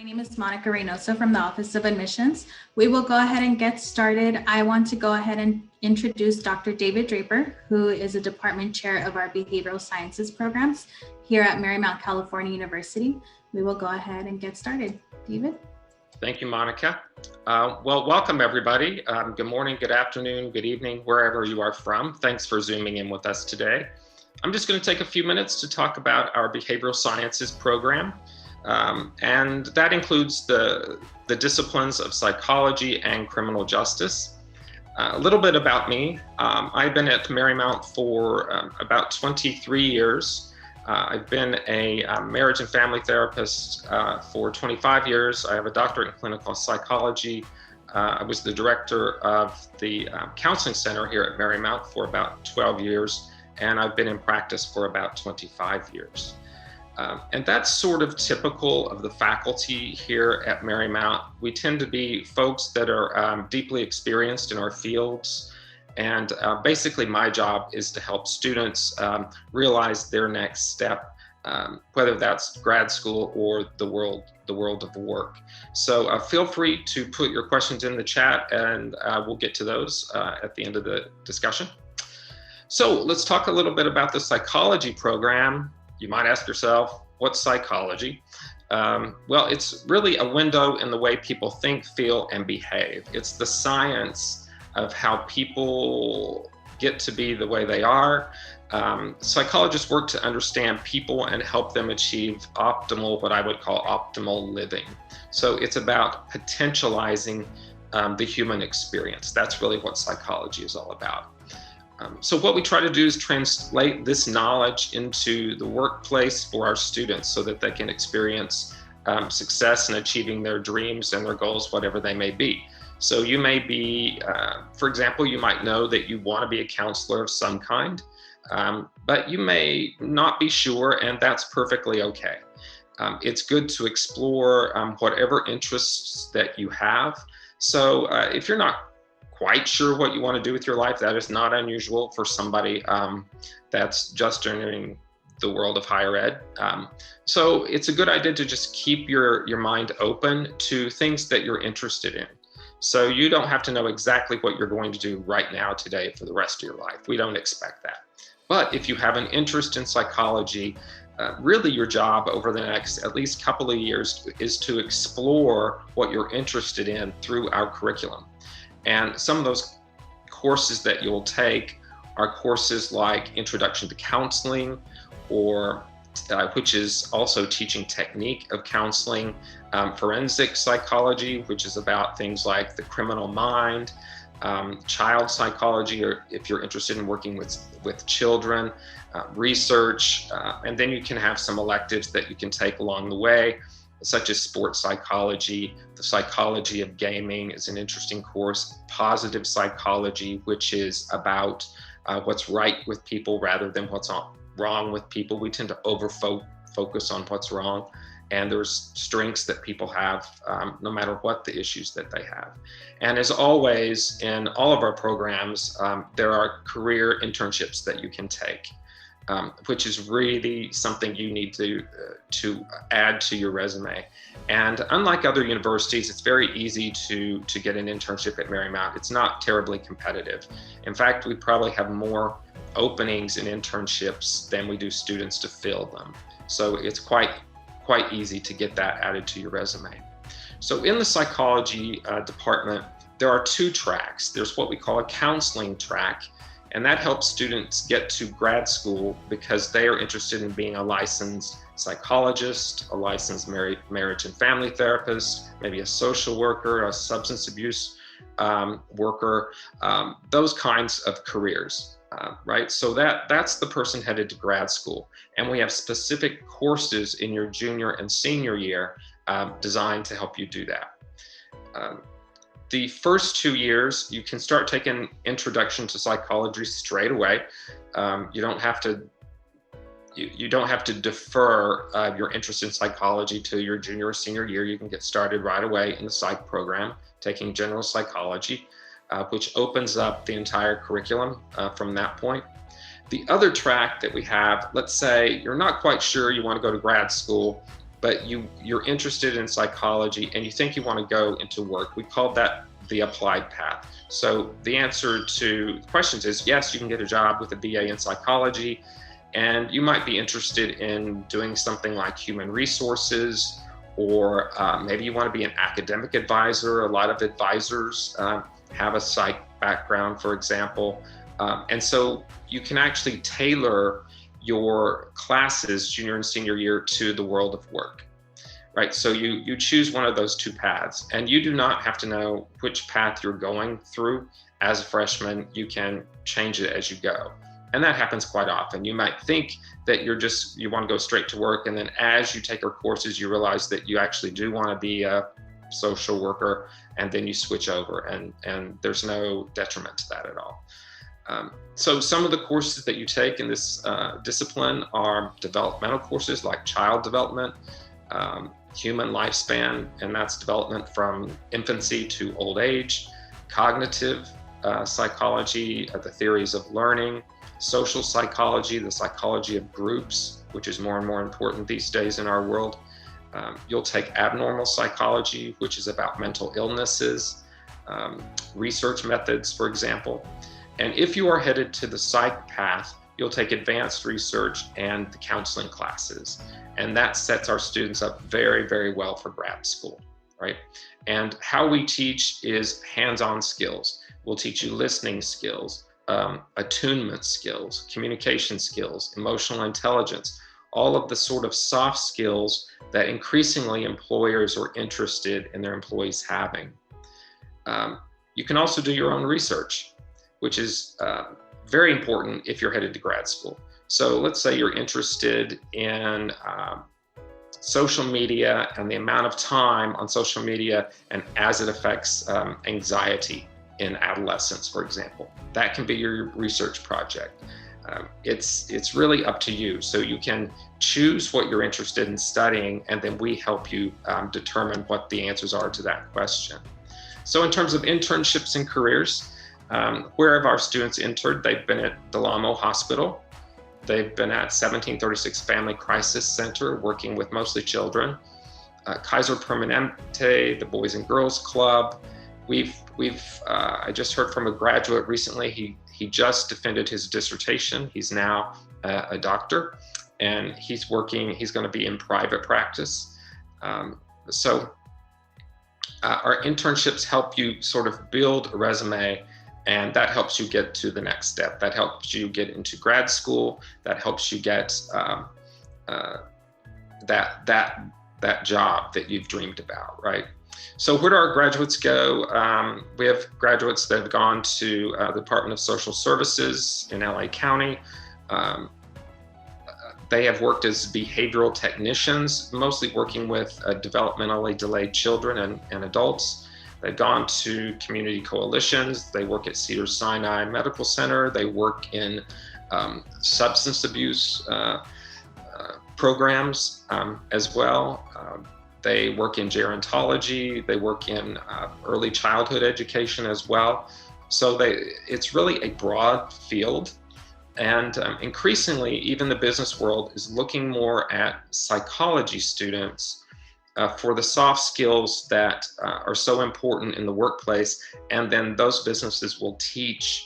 name is Monica Reynoso from the Office of Admissions. We will go ahead and get started. I want to go ahead and introduce Dr. David Draper, who is a department chair of our behavioral sciences programs here at Marymount California University. We will go ahead and get started. David? Thank you, Monica. Well, welcome everybody. Good morning, good afternoon, good evening, wherever you are from. Thanks for Zooming in with us today. I'm just going to take a few minutes to talk about our behavioral sciences program. And that includes the disciplines of psychology and criminal justice. A little bit about me. I've been at Marymount for about 23 years. I've been a marriage and family therapist for 25 years. I have a doctorate in clinical psychology. I was the director of the counseling center here at Marymount for about 12 years, and I've been in practice for about 25 years. And that's sort of typical of the faculty here at Marymount. We tend to be folks that are deeply experienced in our fields. And basically my job is to help students realize their next step, whether that's grad school or the world of work. So feel free to put your questions in the chat, and we'll get to those at the end of the discussion. So let's talk a little bit about the psychology program. You might ask yourself, what's psychology? Well, it's really a window in the way people think, feel, and behave. It's the science of how people get to be the way they are. Psychologists work to understand people and help them achieve optimal, what I would call optimal living. So it's about potentializing the human experience. That's really what psychology is all about. So what we try to do is translate this knowledge into the workplace for our students so that they can experience success in achieving their dreams and their goals, whatever they may be. So you may be, for example, you might know that you want to be a counselor of some kind, but you may not be sure, and that's perfectly okay. It's good to explore whatever interests that you have. So if you're not quite sure what you want to do with your life, that is not unusual for somebody that's just entering the world of higher ed. So it's a good idea to just keep your mind open to things that you're interested in. So you don't have to know exactly what you're going to do right now today for the rest of your life. We don't expect that. But if you have an interest in psychology, really your job over the next at least couple of years is to explore what you're interested in through our curriculum. And some of those courses that you'll take are courses like Introduction to Counseling, or which is also teaching technique of counseling, forensic psychology, which is about things like the criminal mind, child psychology, or if you're interested in working with children, research, and then you can have some electives that you can take along the way, such as sports psychology. The psychology of gaming is an interesting course. Positive psychology, which is about what's right with people rather than what's wrong with people. We tend to focus on what's wrong, and there's strengths that people have no matter what the issues that they have. And as always, in all of our programs, there are career internships that you can take, which is really something you need to add to your resume. And unlike other universities, it's very easy to get an internship at Marymount. It's not terribly competitive. In fact, we probably have more openings in internships than we do students to fill them. So it's quite easy to get that added to your resume. So in the psychology department, there are two tracks. There's what we call a counseling track, and that helps students get to grad school because they are interested in being a licensed psychologist, a licensed marriage and family therapist, maybe a social worker, a substance abuse worker, those kinds of careers. Right? So that's the person headed to grad school. And we have specific courses in your junior and senior year designed to help you do that. The first 2 years, you can start taking Introduction to Psychology straight away. You don't have to defer your interest in psychology to your junior or senior year. You can get started right away in the psych program, taking general psychology, which opens up the entire curriculum from that point. The other track that we have, let's say you're not quite sure you want to go to grad school, but you're interested in psychology and you think you want to go into work. We call that the applied path. So the answer to questions is yes, you can get a job with a BA in psychology, and you might be interested in doing something like human resources, or maybe you want to be an academic advisor. A lot of advisors have a psych background, for example. And so you can actually tailor your classes junior and senior year to the world of work, right? So you choose one of those two paths, and you do not have to know which path you're going through as a freshman. You can change it as you go. And that happens quite often. You might think that you want to go straight to work, and then as you take our courses, you realize that you actually do want to be a social worker, and then you switch over, and there's no detriment to that at all. So some of the courses that you take in this discipline are developmental courses like child development, human lifespan, and that's development from infancy to old age, cognitive psychology, the theories of learning, social psychology, the psychology of groups, which is more and more important these days in our world. You'll take abnormal psychology, which is about mental illnesses, research methods, for example. And if you are headed to the psych path, you'll take advanced research and the counseling classes. And that sets our students up very, very well for grad school, right? And how we teach is hands-on skills. We'll teach you listening skills, attunement skills, communication skills, emotional intelligence, all of the sort of soft skills that increasingly employers are interested in their employees having. You can also do your own research, which is very important if you're headed to grad school. So let's say you're interested in social media and the amount of time on social media and as it affects anxiety in adolescence, for example. That can be your research project. It's really up to you. So you can choose what you're interested in studying, and then we help you determine what the answers are to that question. So in terms of internships and careers, where have our students entered? They've been at the Lamo Hospital. They've been at 1736 Family Crisis Center, working with mostly children. Kaiser Permanente, the Boys and Girls Club. I just heard from a graduate recently. He just defended his dissertation. He's now a doctor, and he's going to be in private practice. So our internships help you sort of build a resume, and that helps you get to the next step. That helps you get into grad school. That helps you get that job that you've dreamed about, right? So where do our graduates go? We have graduates that have gone to the Department of Social Services in LA County. They have worked as behavioral technicians, mostly working with developmentally delayed children and adults. They've gone to community coalitions. They work at Cedars-Sinai Medical Center. They work in substance abuse programs as well. They work in gerontology. They work in early childhood education as well. So it's really a broad field. And increasingly, even the business world is looking more at psychology students for the soft skills that are so important in the workplace. And then those businesses will teach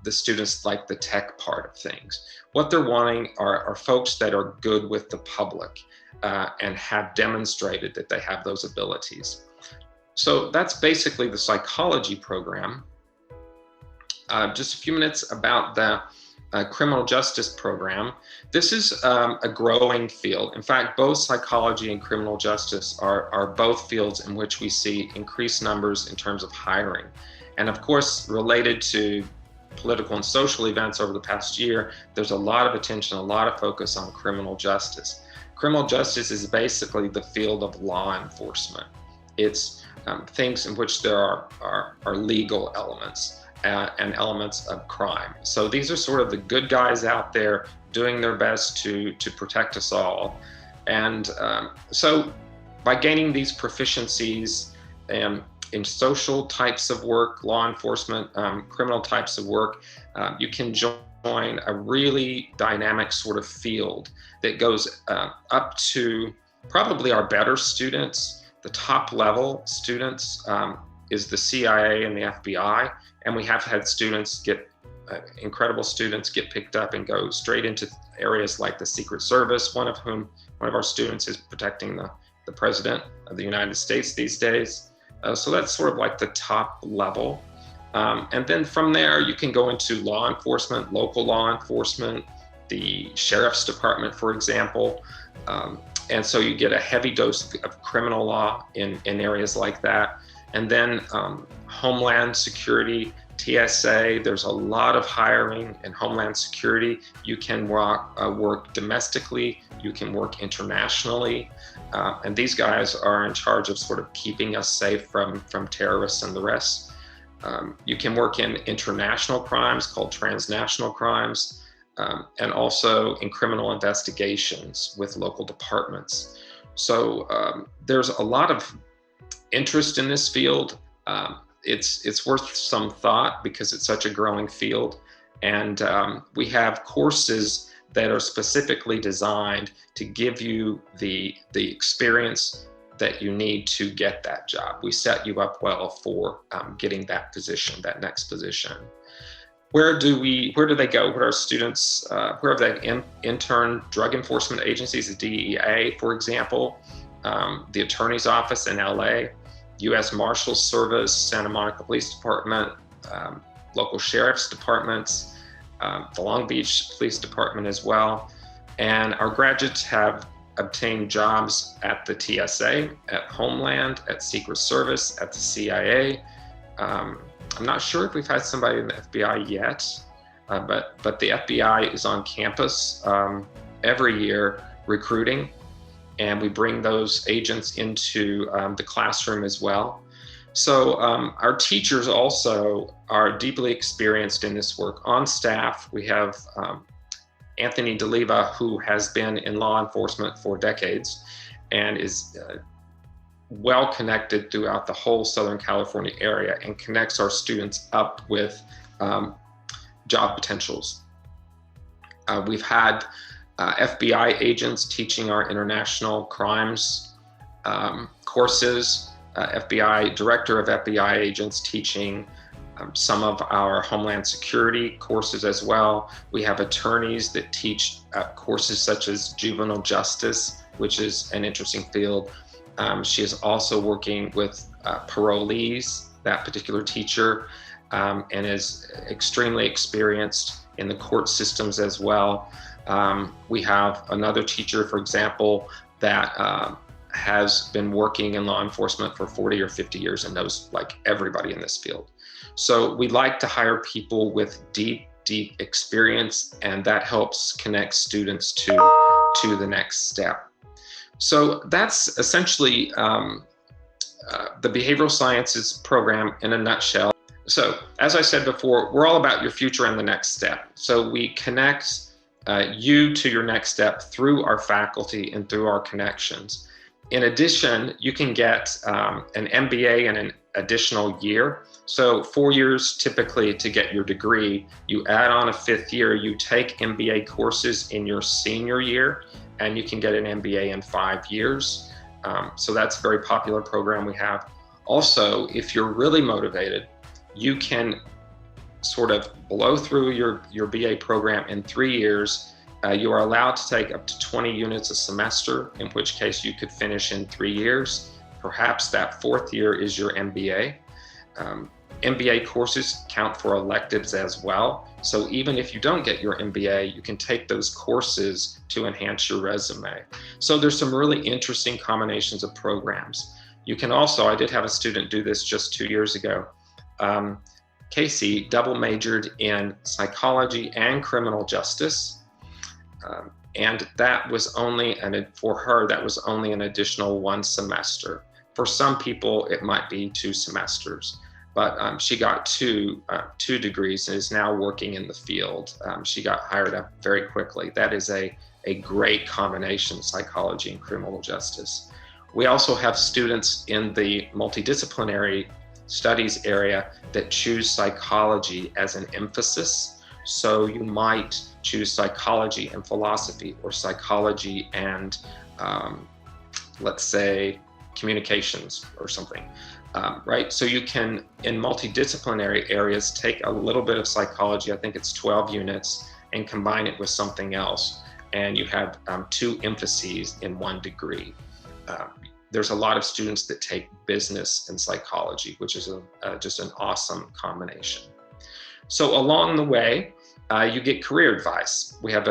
the students like the tech part of things. What they're wanting are folks that are good with the public and have demonstrated that they have those abilities. So that's basically the psychology program. Just a few minutes about the criminal justice program. This is a growing field. In fact, both psychology and criminal justice are both fields in which we see increased numbers in terms of hiring. And of course, related to political and social events over the past year, there's a lot of attention, a lot of focus on criminal justice. Criminal justice is basically the field of law enforcement. It's things in which there are legal elements and elements of crime. So these are sort of the good guys out there doing their best to protect us all. And so by gaining these proficiencies in social types of work, law enforcement, criminal types of work, you can join a really dynamic sort of field that goes up to Probably our better students, the top level students, is the CIA and the FBI. And we have had students incredible students get picked up and go straight into areas like the Secret Service, one of our students is protecting the President of the United States these days. So that's sort of like the top level. And then from there, you can go into law enforcement, local law enforcement, the Sheriff's Department, for example. And so you get a heavy dose of criminal law in areas like that. And then Homeland Security, TSA, there's a lot of hiring in Homeland Security. You can work domestically, you can work internationally. And these guys are in charge of sort of keeping us safe from terrorists and the rest. You can work in international crimes called transnational crimes, and also in criminal investigations with local departments. So there's a lot of interest in this field. It's worth some thought because it's such a growing field. And we have courses that are specifically designed to give you the experience that you need to get that job. We set you up well for getting that position, that next position. Where do they go? Where are students, where have they intern? Drug enforcement agencies, the DEA, for example, the Attorney's Office in LA, U.S. Marshals Service, Santa Monica Police Department, local sheriff's departments, the Long Beach Police Department as well. And our graduates have obtained jobs at the TSA, at Homeland, at Secret Service, at the CIA. I'm not sure if we've had somebody in the FBI yet, but the FBI is on campus every year recruiting, and we bring those agents into the classroom as well. So our teachers also are deeply experienced in this work. On staff, we have Anthony DeLiva, who has been in law enforcement for decades and is well connected throughout the whole Southern California area and connects our students up with job potentials. We've had FBI agents teaching our international crimes courses, director of FBI agents teaching some of our Homeland Security courses as well. We have attorneys that teach courses such as juvenile justice, which is an interesting field. She is also working with parolees, that particular teacher, and is extremely experienced in the court systems as well. We have another teacher, for example, that has been working in law enforcement for 40 or 50 years and knows like everybody in this field. So we like to hire people with deep experience, and that helps connect students to the next step. So that's essentially the behavioral sciences program in a nutshell. So as I said before, we're all about your future and the next step. So we connect you to your next step through our faculty and through our connections. In addition, you can get an MBA in an additional year. So 4 years typically to get your degree. You add on a 5th year, you take MBA courses in your senior year, and you can get an MBA in 5 years. So that's a very popular program we have. Also, if you're really motivated, you can sort of blow through your BA program in 3 years. You are allowed to take up to 20 units a semester, in which case you could finish in 3 years. Perhaps that 4th year is your MBA. MBA courses count for electives as well. So even if you don't get your MBA, you can take those courses to enhance your resume. So there's some really interesting combinations of programs. You can also, I did have a student do this just 2 years ago. Casey double majored in psychology and criminal justice. And that was only, for her, that was only an additional 1 semester. For some people, it might be 2 semesters, but she got two degrees and is now working in the field. She got hired up very quickly. That is a great combination, psychology and criminal justice. We also have students in the multidisciplinary studies area that choose psychology as an emphasis. So you might choose psychology and philosophy, or psychology and let's say communications or something, right? So you can, in multidisciplinary areas, take a little bit of psychology, I think it's 12 units, and combine it with something else. And you have 2 emphases in 1 degree. There's a lot of students that take business and psychology, which is just an awesome combination. So along the way, you get career advice. We have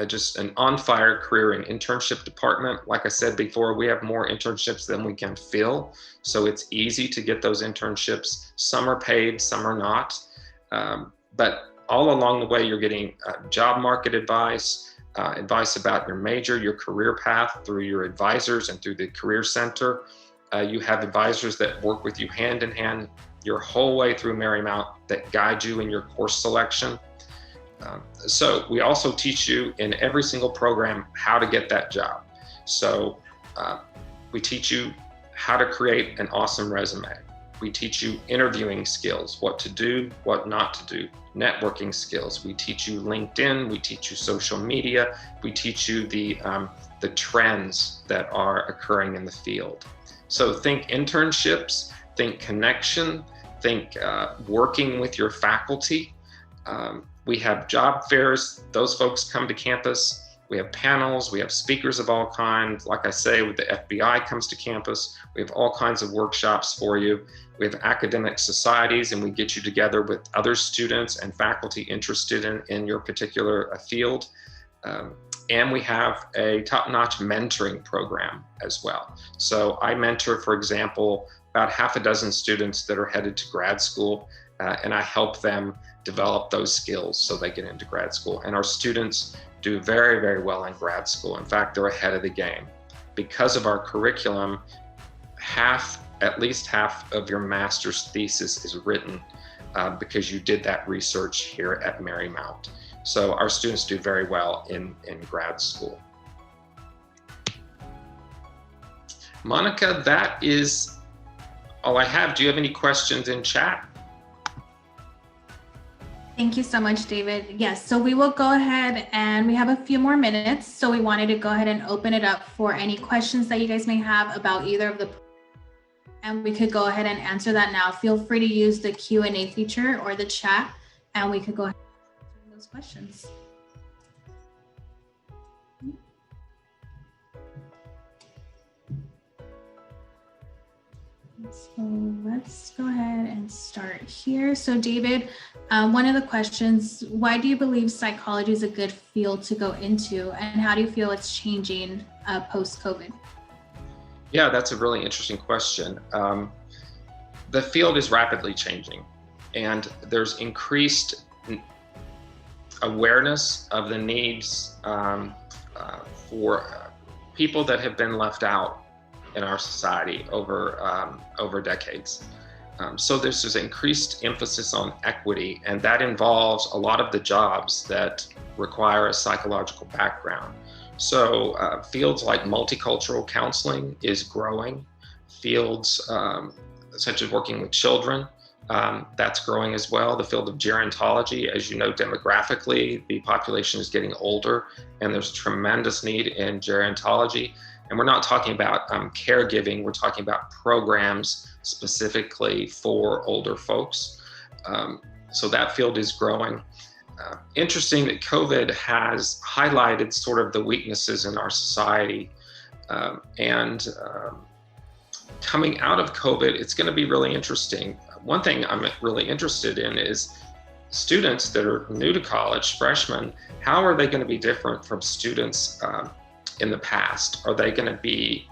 just an on-fire career and internship department. Like I said before, we have more internships than we can fill. So it's easy to get those internships. Some are paid, some are not. But all along the way, you're getting job market advice, advice about your major, your career path through your advisors and through the Career Center. You have advisors that work with you hand in hand your whole way through Marymount that guide you in your course selection. So we also teach you in every single program how to get that job. So we teach you how to create an awesome resume. We teach you interviewing skills, what to do, what not to do, networking skills. We teach you LinkedIn, we teach you social media, we teach you the trends that are occurring in the field. So think internships, think connection, think working with your faculty. We have job fairs, those folks come to campus. We have panels, we have speakers of all kinds. Like I say, with the FBI comes to campus. We have all kinds of workshops for you. We have academic societies, and we get you together with other students and faculty interested in your particular field. And we have a top-notch mentoring program as well. So I mentor, for example, about half a dozen students that are headed to grad school, and I help them develop those skills so they get into grad school. And our students do very, very well in grad school. In fact, they're ahead of the game. Because of our curriculum, at least half of your master's thesis is written because you did that research here at Marymount. So our students do very well in grad school. Monica, that is all I have. Do you have any questions in chat? Thank you so much, David. Yes, so we will go ahead and we have a few more minutes. So we wanted to go ahead and open it up for any questions that you guys may have about either of the, and we could go ahead and answer that now. Feel free to use the Q&A feature or the chat, and we could go ahead and answer those questions. So let's go ahead and start here. So David, one of the questions, why do you believe psychology is a good field to go into, and how do you feel it's changing post-COVID? Yeah, that's a really interesting question. The field is rapidly changing, and there's increased awareness of the needs for people that have been left out in our society over decades. So this is increased emphasis on equity, and that involves a lot of the jobs that require a psychological background. So fields like multicultural counseling is growing. Fields such as working with children, that's growing as well. The field of gerontology, as you know, demographically, the population is getting older, and there's tremendous need in gerontology. And we're not talking about caregiving, we're talking about programs specifically for older folks. So that field is growing. Interesting that COVID has highlighted sort of the weaknesses in our society. Coming out of COVID, it's going to be really interesting. One thing I'm really interested in is students that are new to college, freshmen, how are they going to be different from students in the past? Are they going to be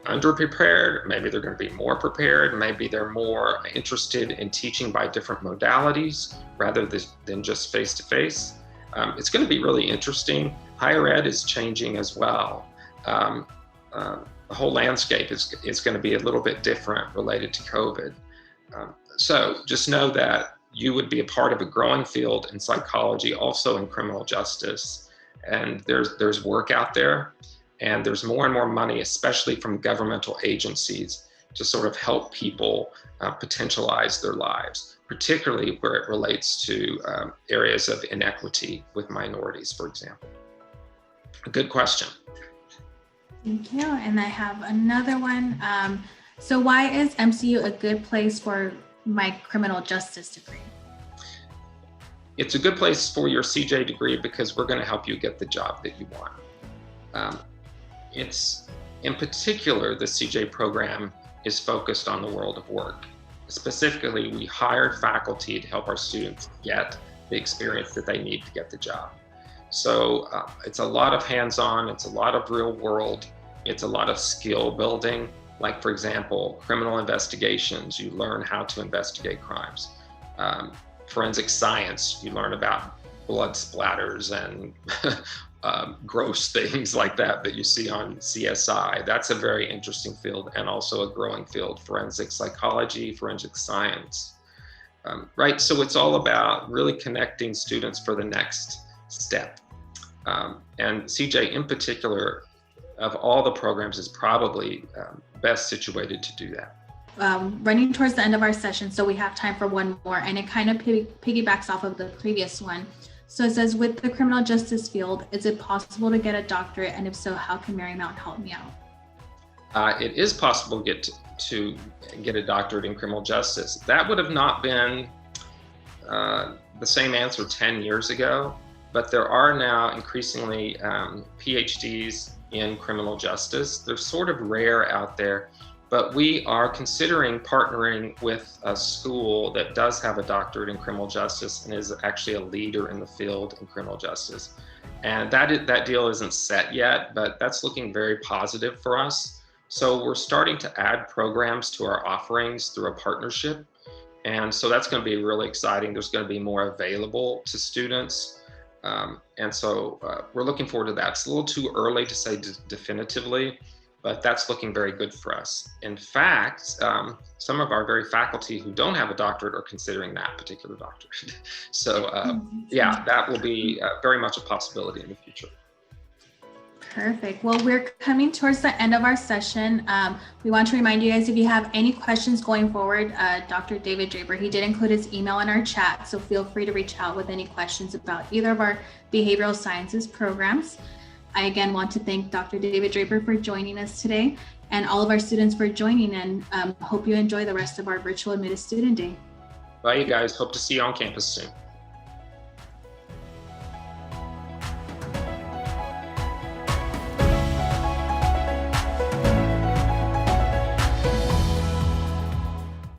underprepared? Maybe they're going to be more prepared. Maybe they're more interested in teaching by different modalities rather than just face-to-face. It's going to be really interesting. Higher ed is changing as well. The whole landscape is going to be a little bit different related to COVID. So just know that you would be a part of a growing field in psychology, also in criminal justice. And there's work out there, and there's more and more money, especially from governmental agencies, to sort of help people potentialize their lives, particularly where it relates to areas of inequity with minorities, for example. Good question. Thank you. And I have another one. So why is MCU a good place for my criminal justice degree? It's a good place for your CJ degree because we're going to help you get the job that you want. It's in particular, the CJ program is focused on the world of work. Specifically, we hire faculty to help our students get the experience that they need to get the job. So it's a lot of hands-on, it's a lot of real world, it's a lot of skill building. Like, for example, criminal investigations, you learn how to investigate crimes. Forensic science, you learn about blood splatters and gross things like that you see on CSI. That's a very interesting field and also a growing field, forensic psychology, forensic science. Right, so it's all about really connecting students for the next step. And CJ in particular, of all the programs, is probably best situated to do that. Running towards the end of our session, so we have time for one more, and it kind of piggybacks off of the previous one. So it says, with the criminal justice field, is it possible to get a doctorate? And if so, how can Marymount help me out? It is possible to get a doctorate in criminal justice. That would have not been the same answer 10 years ago, but there are now increasingly PhDs in criminal justice. They're sort of rare out there, but we are considering partnering with a school that does have a doctorate in criminal justice and is actually a leader in the field in criminal justice. And that deal isn't set yet, but that's looking very positive for us. So we're starting to add programs to our offerings through a partnership. And so that's going to be really exciting. There's going to be more available to students. And so we're looking forward to that. It's a little too early to say definitively, but that's looking very good for us. In fact, some of our very faculty who don't have a doctorate are considering that particular doctorate. So yeah, that will be very much a possibility in the future. Perfect. Well, we're coming towards the end of our session. We want to remind you guys, if you have any questions going forward, Dr. David Draper, he did include his email in our chat, so feel free to reach out with any questions about either of our behavioral sciences programs. I again want to thank Dr. David Draper for joining us today, and all of our students for joining, and hope you enjoy the rest of our virtual admitted student day. Bye, you guys. Hope to see you on campus soon.